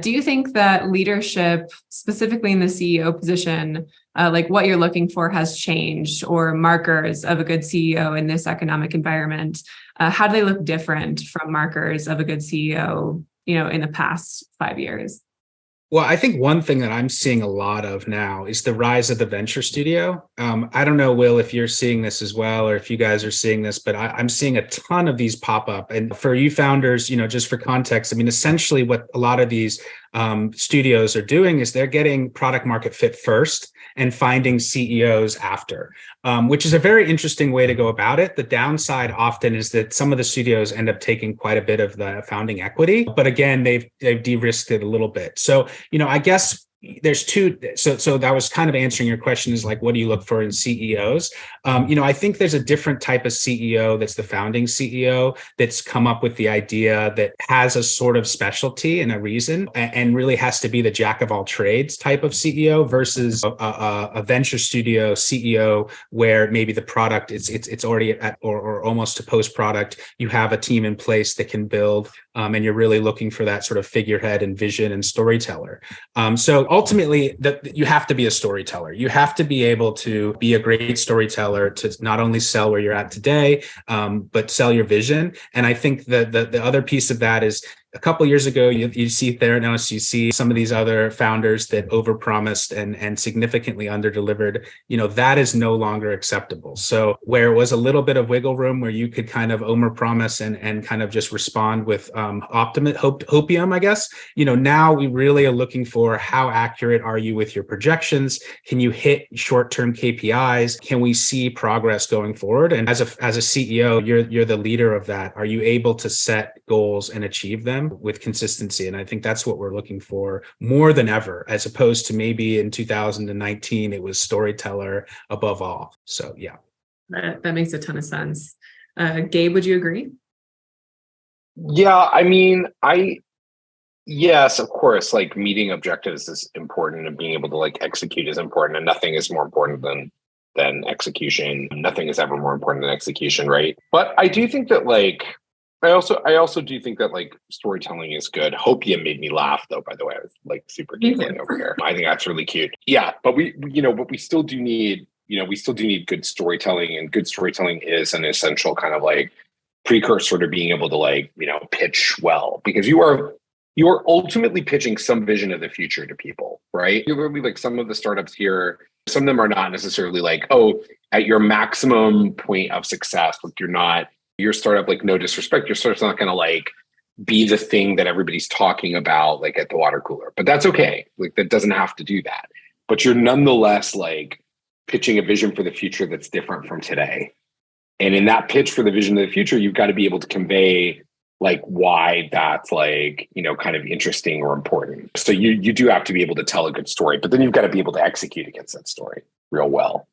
Do you think that leadership, specifically in the CEO position, like what you're looking for has changed, or markers of a good CEO in this economic environment? How do they look different from markers of a good CEO, in the past 5 years? Well, I think one thing that I'm seeing a lot of now is the rise of the venture studio. I don't know, Will, if you're seeing this as well, or if you guys are seeing this, but I'm seeing a ton of these pop up. And for you founders, just for context, I mean, essentially what a lot of these studios are doing is they're getting product market fit first and finding CEOs after, which is a very interesting way to go about it. The downside often is that some of the studios end up taking quite a bit of the founding equity, but again, they've de-risked it a little bit. So, I guess there's two. So that was kind of answering your question, is like, what do you look for in CEOs? I think there's a different type of CEO that's the founding CEO that's come up with the idea that has a sort of specialty and a reason, and really has to be the jack of all trades type of CEO versus a venture studio CEO where maybe the product it's already at or almost to post product. You have a team in place that can build, and you're really looking for that sort of figurehead and vision and storyteller. So ultimately, you have to be a storyteller. You have to be able to be a great storyteller to not only sell where you're at today, but sell your vision. And I think the other piece of that is, a couple of years ago, you see Theranos, you see some of these other founders that overpromised and significantly underdelivered. That is no longer acceptable. So where it was a little bit of wiggle room where you could kind of overpromise and kind of just respond with Hopium, I guess. Now we really are looking for, how accurate are you with your projections? Can you hit short-term KPIs? Can we see progress going forward? And as a CEO, you're the leader of that. Are you able to set goals and achieve them with consistency? And I think that's what we're looking for more than ever, as opposed to maybe in 2019, it was storyteller above all. So, yeah. That makes a ton of sense. Gabe, would you agree? Yeah, I mean, yes, of course, like meeting objectives is important, and being able to like execute is important, and nothing is more important than execution. Nothing is ever more important than execution, right? But I do think that I also do think that like storytelling is good. Hopium made me laugh, though, by the way. I was like super giggling over here. I think that's really cute. Yeah, but we still do need, good storytelling, and good storytelling is an essential kind of like precursor to being able to pitch well, because you are ultimately pitching some vision of the future to people, right? You're really like, some of the startups here, some of them are not necessarily like, oh, at your maximum point of success, like your startup, like, no disrespect, your startup's not going to like be the thing that everybody's talking about like at the water cooler, but that's okay. Like, that doesn't have to do that, but you're nonetheless like pitching a vision for the future that's different from today. And in that pitch for the vision of the future, you've got to be able to convey like why that's like, kind of interesting or important. So you do have to be able to tell a good story, but then you've got to be able to execute against that story real well.